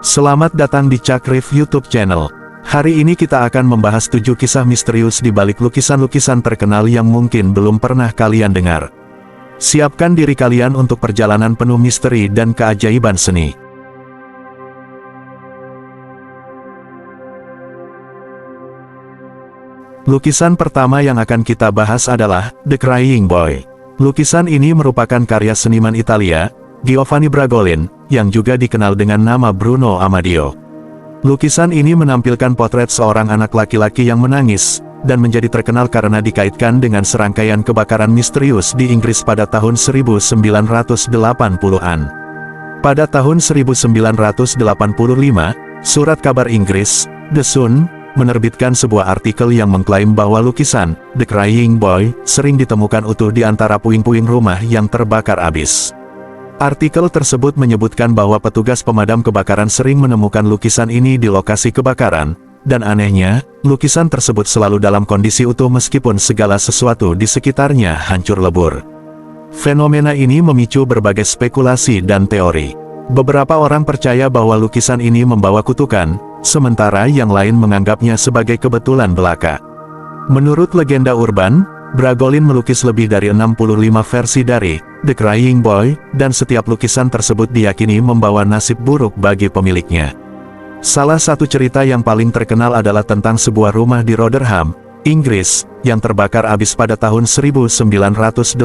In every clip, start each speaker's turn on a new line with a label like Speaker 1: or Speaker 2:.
Speaker 1: Selamat datang di Cakrif YouTube channel. Hari ini kita akan membahas 7 kisah misterius di balik lukisan-lukisan terkenal yang mungkin belum pernah kalian dengar. Siapkan diri kalian untuk perjalanan penuh misteri dan keajaiban seni. Lukisan pertama yang akan kita bahas adalah The Crying Boy. Lukisan ini merupakan karya seniman Italia, Giovanni Bragolin, yang juga dikenal dengan nama Bruno Amadio. Lukisan ini menampilkan potret seorang anak laki-laki yang menangis, dan menjadi terkenal karena dikaitkan dengan serangkaian kebakaran misterius di Inggris pada tahun 1980-an. Pada tahun 1985, surat kabar Inggris, The Sun, menerbitkan sebuah artikel yang mengklaim bahwa lukisan The Crying Boy sering ditemukan utuh di antara puing-puing rumah yang terbakar abis. Artikel tersebut menyebutkan bahwa petugas pemadam kebakaran sering menemukan lukisan ini di lokasi kebakaran, dan anehnya, lukisan tersebut selalu dalam kondisi utuh meskipun segala sesuatu di sekitarnya hancur lebur. Fenomena ini memicu berbagai spekulasi dan teori. Beberapa orang percaya bahwa lukisan ini membawa kutukan, sementara yang lain menganggapnya sebagai kebetulan belaka. Menurut legenda urban, Bragolin melukis lebih dari 65 versi dari The Crying Boy, dan setiap lukisan tersebut diyakini membawa nasib buruk bagi pemiliknya. Salah satu cerita yang paling terkenal adalah tentang sebuah rumah di Rotherham, Inggris, yang terbakar abis pada tahun 1985.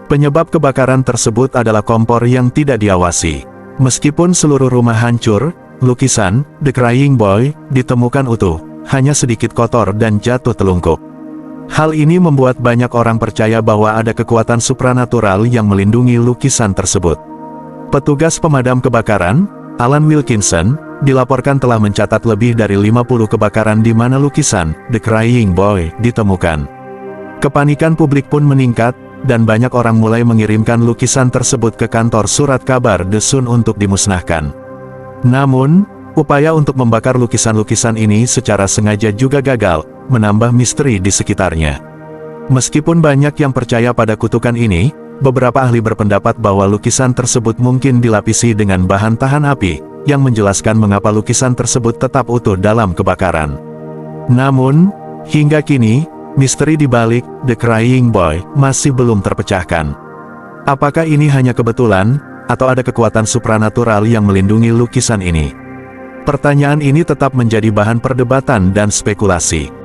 Speaker 1: Penyebab kebakaran tersebut adalah kompor yang tidak diawasi. Meskipun seluruh rumah hancur, lukisan The Crying Boy ditemukan utuh, hanya sedikit kotor dan jatuh telungkup. Hal ini membuat banyak orang percaya bahwa ada kekuatan supranatural yang melindungi lukisan tersebut. Petugas pemadam kebakaran, Alan Wilkinson, dilaporkan telah mencatat lebih dari 50 kebakaran di mana lukisan The Crying Boy ditemukan. Kepanikan publik pun meningkat, dan banyak orang mulai mengirimkan lukisan tersebut ke kantor surat kabar The Sun untuk dimusnahkan. Namun, upaya untuk membakar lukisan-lukisan ini secara sengaja juga gagal, menambah misteri di sekitarnya. Meskipun banyak yang percaya pada kutukan ini, beberapa ahli berpendapat bahwa lukisan tersebut mungkin dilapisi dengan bahan tahan api, yang menjelaskan mengapa lukisan tersebut tetap utuh dalam kebakaran. Namun, hingga kini, misteri di balik The Crying Boy masih belum terpecahkan. Apakah ini hanya kebetulan, atau ada kekuatan supranatural yang melindungi lukisan ini? Pertanyaan ini tetap menjadi bahan perdebatan dan spekulasi.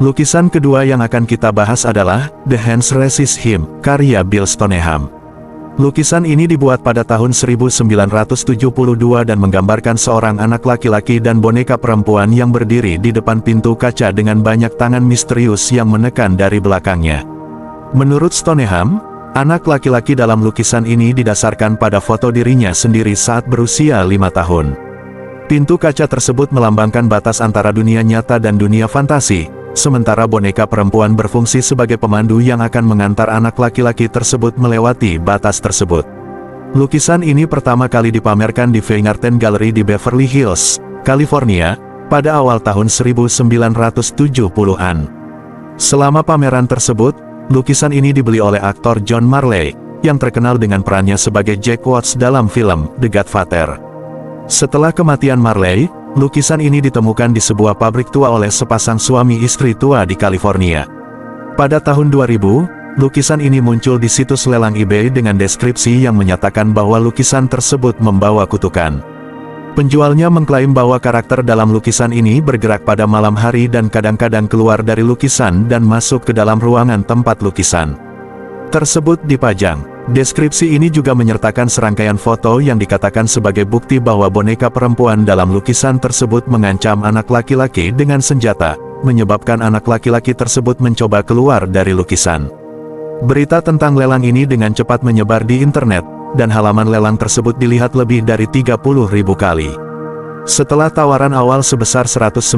Speaker 1: Lukisan kedua yang akan kita bahas adalah The Hands Resist Him, karya Bill Stoneham. Lukisan ini dibuat pada tahun 1972 dan menggambarkan seorang anak laki-laki dan boneka perempuan yang berdiri di depan pintu kaca dengan banyak tangan misterius yang menekan dari belakangnya. Menurut Stoneham, anak laki-laki dalam lukisan ini didasarkan pada foto dirinya sendiri saat berusia 5 tahun. Pintu kaca tersebut melambangkan batas antara dunia nyata dan dunia fantasi, sementara boneka perempuan berfungsi sebagai pemandu yang akan mengantar anak laki-laki tersebut melewati batas tersebut. Lukisan ini pertama kali dipamerkan di Weingarten Gallery di Beverly Hills, California, pada awal tahun 1970-an. Selama pameran tersebut, lukisan ini dibeli oleh aktor John Marley, yang terkenal dengan perannya sebagai Jack Watts dalam film The Godfather. Setelah kematian Marley, lukisan ini ditemukan di sebuah pabrik tua oleh sepasang suami istri tua di California. Pada tahun 2000, lukisan ini muncul di situs lelang eBay dengan deskripsi yang menyatakan bahwa lukisan tersebut membawa kutukan. Penjualnya mengklaim bahwa karakter dalam lukisan ini bergerak pada malam hari dan kadang-kadang keluar dari lukisan dan masuk ke dalam ruangan tempat lukisan tersebut dipajang. Deskripsi ini juga menyertakan serangkaian foto yang dikatakan sebagai bukti bahwa boneka perempuan dalam lukisan tersebut mengancam anak laki-laki dengan senjata, menyebabkan anak laki-laki tersebut mencoba keluar dari lukisan. Berita tentang lelang ini dengan cepat menyebar di internet, dan halaman lelang tersebut dilihat lebih dari 30.000 kali. Setelah tawaran awal sebesar $199,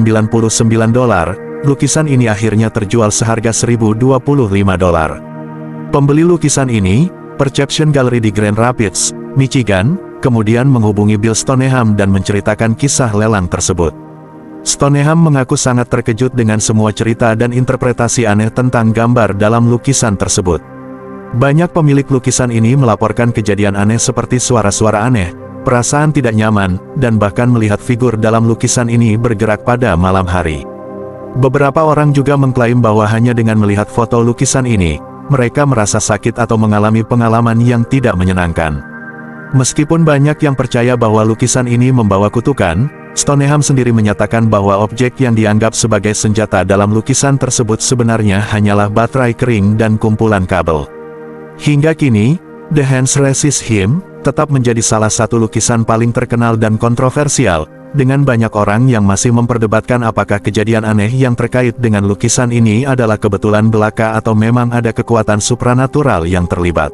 Speaker 1: lukisan ini akhirnya terjual seharga $1.025. Pembeli lukisan ini, Perception Gallery di Grand Rapids, Michigan, kemudian menghubungi Bill Stoneham dan menceritakan kisah lelang tersebut. Stoneham mengaku sangat terkejut dengan semua cerita dan interpretasi aneh tentang gambar dalam lukisan tersebut. Banyak pemilik lukisan ini melaporkan kejadian aneh seperti suara-suara aneh, perasaan tidak nyaman, dan bahkan melihat figur dalam lukisan ini bergerak pada malam hari. Beberapa orang juga mengklaim bahwa hanya dengan melihat foto lukisan ini, mereka merasa sakit atau mengalami pengalaman yang tidak menyenangkan. Meskipun banyak yang percaya bahwa lukisan ini membawa kutukan, Stoneham sendiri menyatakan bahwa objek yang dianggap sebagai senjata dalam lukisan tersebut sebenarnya hanyalah baterai kering dan kumpulan kabel. Hingga kini, The Hands Resist Him tetap menjadi salah satu lukisan paling terkenal dan kontroversial, dengan banyak orang yang masih memperdebatkan apakah kejadian aneh yang terkait dengan lukisan ini adalah kebetulan belaka atau memang ada kekuatan supranatural yang terlibat.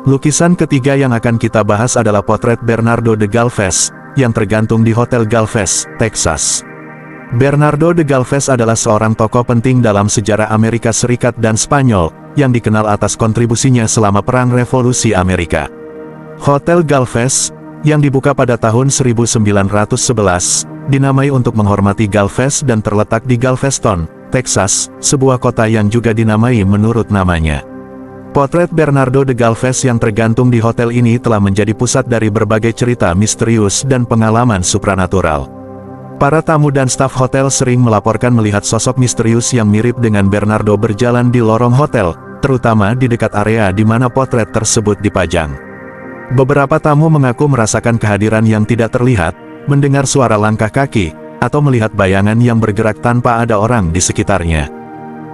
Speaker 1: Lukisan ketiga yang akan kita bahas adalah potret Bernardo de Galvez, yang tergantung di Hotel Galvez, Texas. Bernardo de Galvez adalah seorang tokoh penting dalam sejarah Amerika Serikat dan Spanyol, yang dikenal atas kontribusinya selama Perang Revolusi Amerika. Hotel Galvez, yang dibuka pada tahun 1911, dinamai untuk menghormati Galvez dan terletak di Galveston, Texas, sebuah kota yang juga dinamai menurut namanya. Potret Bernardo de Galvez yang tergantung di hotel ini telah menjadi pusat dari berbagai cerita misterius dan pengalaman supranatural. Para tamu dan staf hotel sering melaporkan melihat sosok misterius yang mirip dengan Bernardo berjalan di lorong hotel, terutama di dekat area di mana potret tersebut dipajang. Beberapa tamu mengaku merasakan kehadiran yang tidak terlihat, mendengar suara langkah kaki, atau melihat bayangan yang bergerak tanpa ada orang di sekitarnya.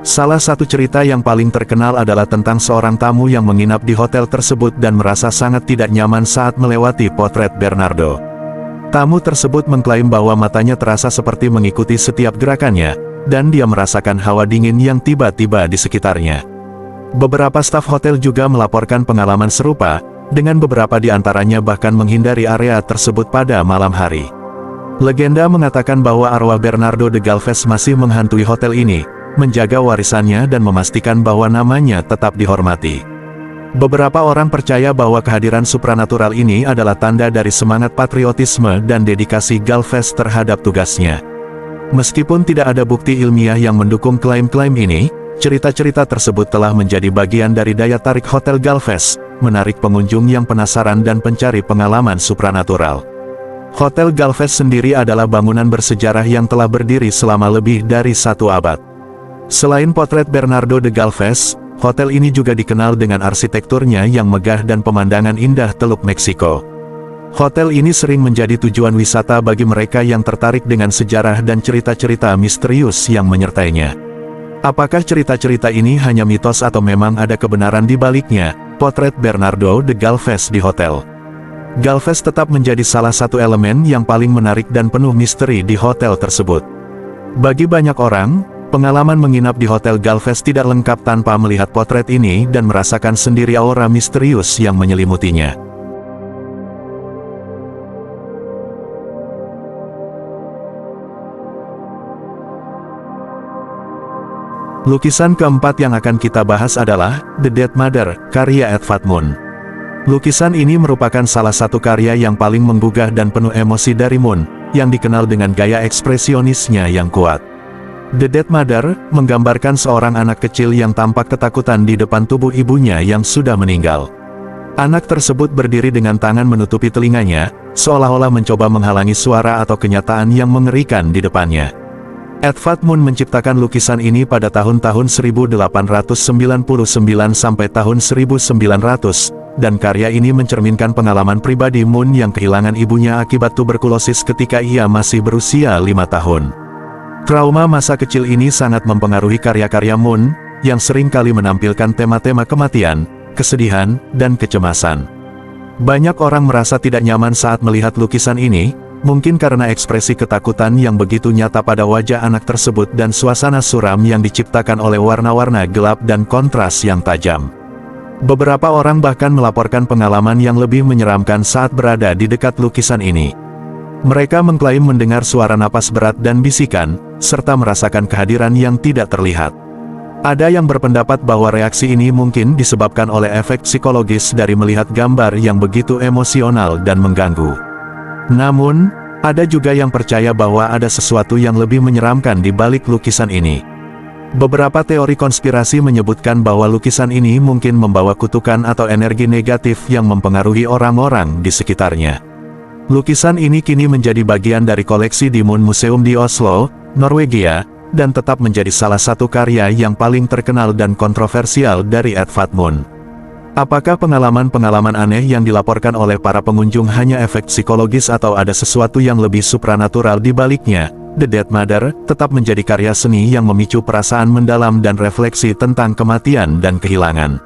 Speaker 1: Salah satu cerita yang paling terkenal adalah tentang seorang tamu yang menginap di hotel tersebut dan merasa sangat tidak nyaman saat melewati potret Bernardo. Tamu tersebut mengklaim bahwa matanya terasa seperti mengikuti setiap gerakannya, dan dia merasakan hawa dingin yang tiba-tiba di sekitarnya. Beberapa staf hotel juga melaporkan pengalaman serupa, dengan beberapa di antaranya bahkan menghindari area tersebut pada malam hari. Legenda mengatakan bahwa arwah Bernardo de Galvez masih menghantui hotel ini, menjaga warisannya dan memastikan bahwa namanya tetap dihormati. Beberapa orang percaya bahwa kehadiran supranatural ini adalah tanda dari semangat patriotisme dan dedikasi Galvez terhadap tugasnya. Meskipun tidak ada bukti ilmiah yang mendukung klaim-klaim ini, cerita-cerita tersebut telah menjadi bagian dari daya tarik Hotel Galvez, menarik pengunjung yang penasaran dan pencari pengalaman supranatural. Hotel Galvez sendiri adalah bangunan bersejarah yang telah berdiri selama lebih dari 1 abad. Selain potret Bernardo de Galvez, hotel ini juga dikenal dengan arsitekturnya yang megah dan pemandangan indah Teluk Meksiko. Hotel ini sering menjadi tujuan wisata bagi mereka yang tertarik dengan sejarah dan cerita-cerita misterius yang menyertainya. Apakah cerita-cerita ini hanya mitos atau memang ada kebenaran di baliknya? Potret Bernardo de Galvez di hotel Galvez tetap menjadi salah satu elemen yang paling menarik dan penuh misteri di hotel tersebut. Bagi banyak orang, pengalaman menginap di Hotel Galvez tidak lengkap tanpa melihat potret ini dan merasakan sendiri aura misterius yang menyelimutinya. Lukisan keempat yang akan kita bahas adalah The Dead Mother, karya Edvard Munch. Lukisan ini merupakan salah satu karya yang paling menggugah dan penuh emosi dari Munch, yang dikenal dengan gaya ekspresionisnya yang kuat. The Dead Mother menggambarkan seorang anak kecil yang tampak ketakutan di depan tubuh ibunya yang sudah meninggal. Anak tersebut berdiri dengan tangan menutupi telinganya, seolah-olah mencoba menghalangi suara atau kenyataan yang mengerikan di depannya. Edvard Munch menciptakan lukisan ini pada tahun-tahun 1899 sampai tahun 1900, dan karya ini mencerminkan pengalaman pribadi Munch yang kehilangan ibunya akibat tuberkulosis ketika ia masih berusia 5 tahun. Trauma masa kecil ini sangat mempengaruhi karya-karya Munch, yang sering kali menampilkan tema-tema kematian, kesedihan, dan kecemasan. Banyak orang merasa tidak nyaman saat melihat lukisan ini, mungkin karena ekspresi ketakutan yang begitu nyata pada wajah anak tersebut dan suasana suram yang diciptakan oleh warna-warna gelap dan kontras yang tajam. Beberapa orang bahkan melaporkan pengalaman yang lebih menyeramkan saat berada di dekat lukisan ini. Mereka mengklaim mendengar suara napas berat dan bisikan, serta merasakan kehadiran yang tidak terlihat. Ada yang berpendapat bahwa reaksi ini mungkin disebabkan oleh efek psikologis dari melihat gambar yang begitu emosional dan mengganggu. Namun, ada juga yang percaya bahwa ada sesuatu yang lebih menyeramkan di balik lukisan ini. Beberapa teori konspirasi menyebutkan bahwa lukisan ini mungkin membawa kutukan atau energi negatif yang mempengaruhi orang-orang di sekitarnya. Lukisan ini kini menjadi bagian dari koleksi di Moon Museum di Oslo, Norwegia, dan tetap menjadi salah satu karya yang paling terkenal dan kontroversial dari Edvard Munch. Apakah pengalaman-pengalaman aneh yang dilaporkan oleh para pengunjung hanya efek psikologis atau ada sesuatu yang lebih supranatural di baliknya? The Dead Mother tetap menjadi karya seni yang memicu perasaan mendalam dan refleksi tentang kematian dan kehilangan.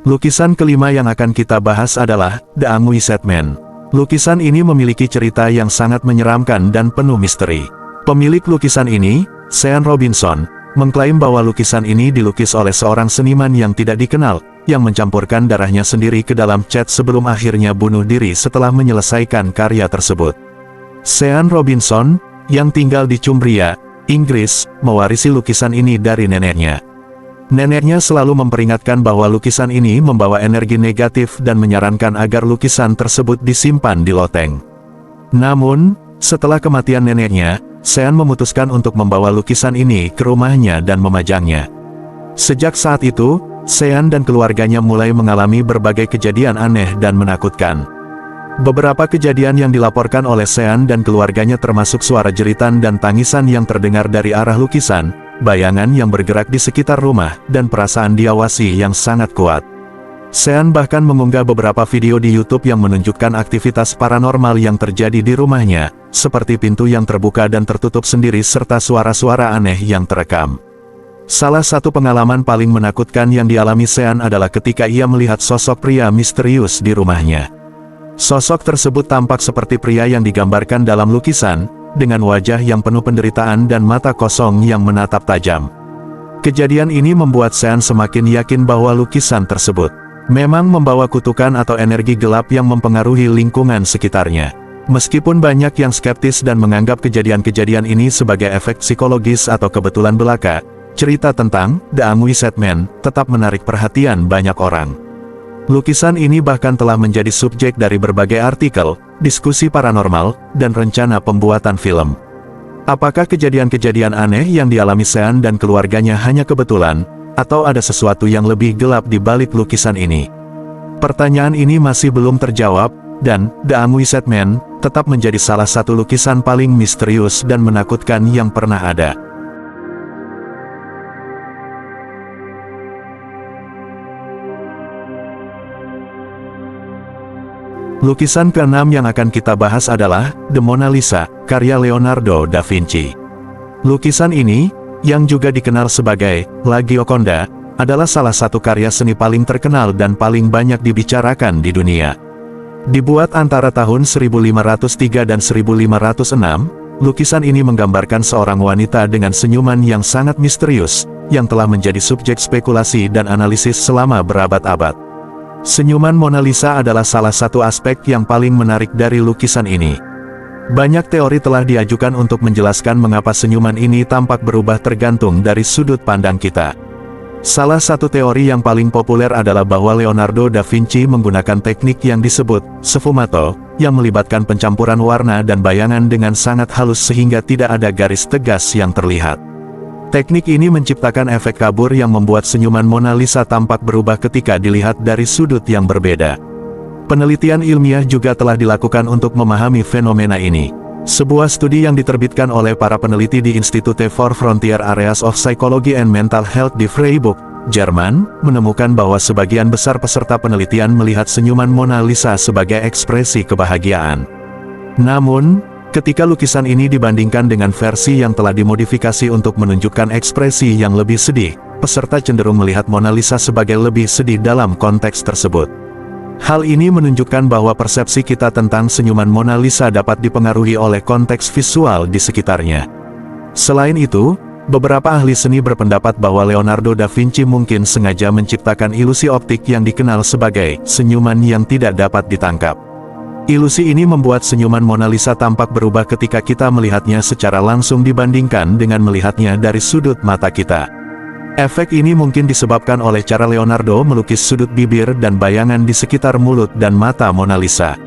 Speaker 1: Lukisan kelima yang akan kita bahas adalah The Unwished Man. Lukisan ini memiliki cerita yang sangat menyeramkan dan penuh misteri. Pemilik lukisan ini, Sean Robinson, mengklaim bahwa lukisan ini dilukis oleh seorang seniman yang tidak dikenal, yang mencampurkan darahnya sendiri ke dalam cat sebelum akhirnya bunuh diri setelah menyelesaikan karya tersebut. Sean Robinson, yang tinggal di Cumbria, Inggris, mewarisi lukisan ini dari neneknya. Neneknya selalu memperingatkan bahwa lukisan ini membawa energi negatif dan menyarankan agar lukisan tersebut disimpan di loteng. Namun, setelah kematian neneknya, Sean memutuskan untuk membawa lukisan ini ke rumahnya dan memajangnya. Sejak saat itu, Sean dan keluarganya mulai mengalami berbagai kejadian aneh dan menakutkan. Beberapa kejadian yang dilaporkan oleh Sean dan keluarganya termasuk suara jeritan dan tangisan yang terdengar dari arah lukisan, bayangan yang bergerak di sekitar rumah, dan perasaan diawasi yang sangat kuat. Sean bahkan mengunggah beberapa video di YouTube yang menunjukkan aktivitas paranormal yang terjadi di rumahnya, seperti pintu yang terbuka dan tertutup sendiri serta suara-suara aneh yang terekam. Salah satu pengalaman paling menakutkan yang dialami Sean adalah ketika ia melihat sosok pria misterius di rumahnya. Sosok tersebut tampak seperti pria yang digambarkan dalam lukisan, dengan wajah yang penuh penderitaan dan mata kosong yang menatap tajam. Kejadian ini membuat Sean semakin yakin bahwa lukisan tersebut memang membawa kutukan atau energi gelap yang mempengaruhi lingkungan sekitarnya. Meskipun banyak yang skeptis dan menganggap kejadian-kejadian ini sebagai efek psikologis atau kebetulan belaka, cerita tentang The Unwished Man tetap menarik perhatian banyak orang. Lukisan ini bahkan telah menjadi subjek dari berbagai artikel, diskusi paranormal, dan rencana pembuatan film. Apakah kejadian-kejadian aneh yang dialami Sean dan keluarganya hanya kebetulan, atau ada sesuatu yang lebih gelap di balik lukisan ini? Pertanyaan ini masih belum terjawab, dan The Unwished Man tetap menjadi salah satu lukisan paling misterius dan menakutkan yang pernah ada. Lukisan ke-6 yang akan kita bahas adalah The Mona Lisa, karya Leonardo da Vinci. Lukisan ini, yang juga dikenal sebagai La Gioconda, adalah salah satu karya seni paling terkenal dan paling banyak dibicarakan di dunia. Dibuat antara tahun 1503 dan 1506, lukisan ini menggambarkan seorang wanita dengan senyuman yang sangat misterius, yang telah menjadi subjek spekulasi dan analisis selama berabad-abad. Senyuman Mona Lisa adalah salah satu aspek yang paling menarik dari lukisan ini. Banyak teori telah diajukan untuk menjelaskan mengapa senyuman ini tampak berubah tergantung dari sudut pandang kita. Salah satu teori yang paling populer adalah bahwa Leonardo da Vinci menggunakan teknik yang disebut sfumato, yang melibatkan pencampuran warna dan bayangan dengan sangat halus sehingga tidak ada garis tegas yang terlihat. Teknik ini menciptakan efek kabur yang membuat senyuman Mona Lisa tampak berubah ketika dilihat dari sudut yang berbeda. Penelitian ilmiah juga telah dilakukan untuk memahami fenomena ini. Sebuah studi yang diterbitkan oleh para peneliti di Institute for Frontier Areas of Psychology and Mental Health di Freiburg, Jerman, menemukan bahwa sebagian besar peserta penelitian melihat senyuman Mona Lisa sebagai ekspresi kebahagiaan. Namun, ketika lukisan ini dibandingkan dengan versi yang telah dimodifikasi untuk menunjukkan ekspresi yang lebih sedih, peserta cenderung melihat Mona Lisa sebagai lebih sedih dalam konteks tersebut. Hal ini menunjukkan bahwa persepsi kita tentang senyuman Mona Lisa dapat dipengaruhi oleh konteks visual di sekitarnya. Selain itu, beberapa ahli seni berpendapat bahwa Leonardo da Vinci mungkin sengaja menciptakan ilusi optik yang dikenal sebagai senyuman yang tidak dapat ditangkap. Ilusi ini membuat senyuman Mona Lisa tampak berubah ketika kita melihatnya secara langsung dibandingkan dengan melihatnya dari sudut mata kita. Efek ini mungkin disebabkan oleh cara Leonardo melukis sudut bibir dan bayangan di sekitar mulut dan mata Mona Lisa.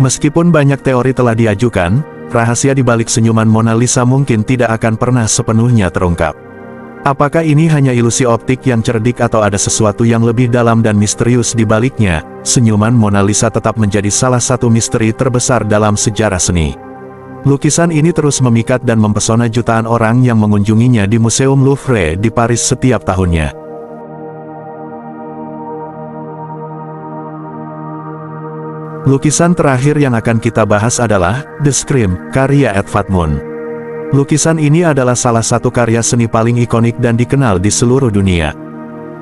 Speaker 1: Meskipun banyak teori telah diajukan, rahasia di balik senyuman Mona Lisa mungkin tidak akan pernah sepenuhnya terungkap. Apakah ini hanya ilusi optik yang cerdik atau ada sesuatu yang lebih dalam dan misterius di baliknya? Senyuman Mona Lisa tetap menjadi salah satu misteri terbesar dalam sejarah seni. Lukisan ini terus memikat dan mempesona jutaan orang yang mengunjunginya di Museum Louvre di Paris setiap tahunnya. Lukisan terakhir yang akan kita bahas adalah The Scream, karya Edvard Munch. Lukisan ini adalah salah satu karya seni paling ikonik dan dikenal di seluruh dunia.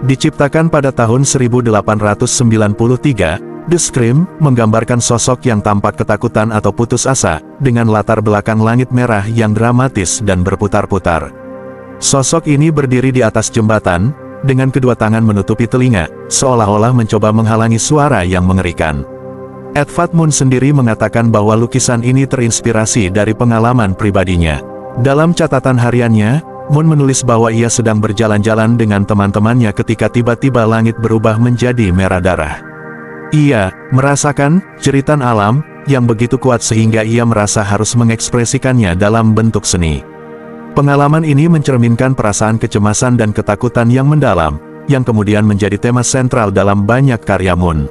Speaker 1: Diciptakan pada tahun 1893, The Scream menggambarkan sosok yang tampak ketakutan atau putus asa, dengan latar belakang langit merah yang dramatis dan berputar-putar. Sosok ini berdiri di atas jembatan, dengan kedua tangan menutupi telinga, seolah-olah mencoba menghalangi suara yang mengerikan. Edvard Munch sendiri mengatakan bahwa lukisan ini terinspirasi dari pengalaman pribadinya. Dalam catatan hariannya, Munch menulis bahwa ia sedang berjalan-jalan dengan teman-temannya ketika tiba-tiba langit berubah menjadi merah darah. Ia merasakan jeritan alam yang begitu kuat sehingga ia merasa harus mengekspresikannya dalam bentuk seni. Pengalaman ini mencerminkan perasaan kecemasan dan ketakutan yang mendalam, yang kemudian menjadi tema sentral dalam banyak karya Munch.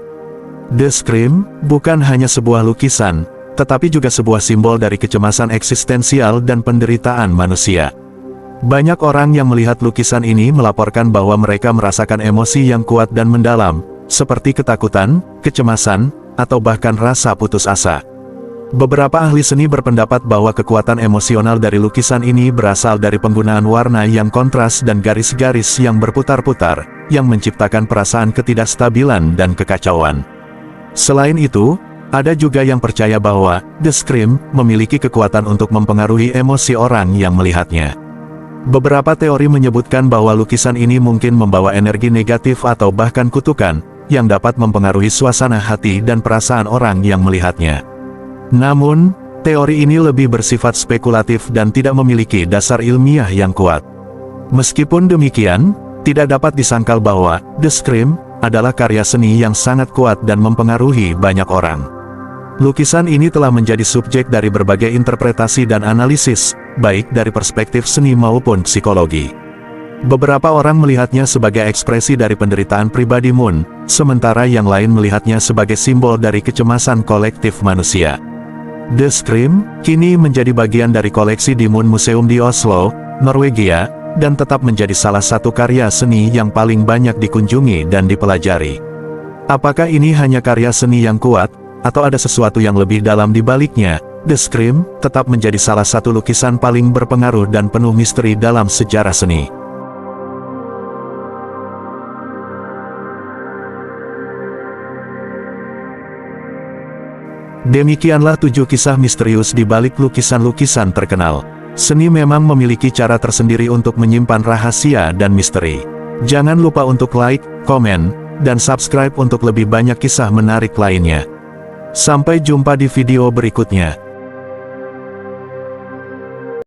Speaker 1: The Scream bukan hanya sebuah lukisan, tetapi juga sebuah simbol dari kecemasan eksistensial dan penderitaan manusia. Banyak orang yang melihat lukisan ini melaporkan bahwa mereka merasakan emosi yang kuat dan mendalam, seperti ketakutan, kecemasan, atau bahkan rasa putus asa. Beberapa ahli seni berpendapat bahwa kekuatan emosional dari lukisan ini berasal dari penggunaan warna yang kontras dan garis-garis yang berputar-putar, yang menciptakan perasaan ketidakstabilan dan kekacauan. Selain itu, ada juga yang percaya bahwa The Scream memiliki kekuatan untuk mempengaruhi emosi orang yang melihatnya. Beberapa teori menyebutkan bahwa lukisan ini mungkin membawa energi negatif atau bahkan kutukan, yang dapat mempengaruhi suasana hati dan perasaan orang yang melihatnya. Namun, teori ini lebih bersifat spekulatif dan tidak memiliki dasar ilmiah yang kuat. Meskipun demikian, tidak dapat disangkal bahwa The Scream adalah karya seni yang sangat kuat dan mempengaruhi banyak orang. Lukisan ini telah menjadi subjek dari berbagai interpretasi dan analisis, baik dari perspektif seni maupun psikologi. Beberapa orang melihatnya sebagai ekspresi dari penderitaan pribadi Munch, sementara yang lain melihatnya sebagai simbol dari kecemasan kolektif manusia. The Scream kini menjadi bagian dari koleksi di Munch Museum di Oslo, Norwegia, dan tetap menjadi salah satu karya seni yang paling banyak dikunjungi dan dipelajari. Apakah ini hanya karya seni yang kuat, atau ada sesuatu yang lebih dalam di baliknya? The Scream tetap menjadi salah satu lukisan paling berpengaruh dan penuh misteri dalam sejarah seni. Demikianlah 7 kisah misterius di balik lukisan-lukisan terkenal. Seni memang memiliki cara tersendiri untuk menyimpan rahasia dan misteri. Jangan lupa untuk like, komen, dan subscribe untuk lebih banyak kisah menarik lainnya. Sampai jumpa di video berikutnya.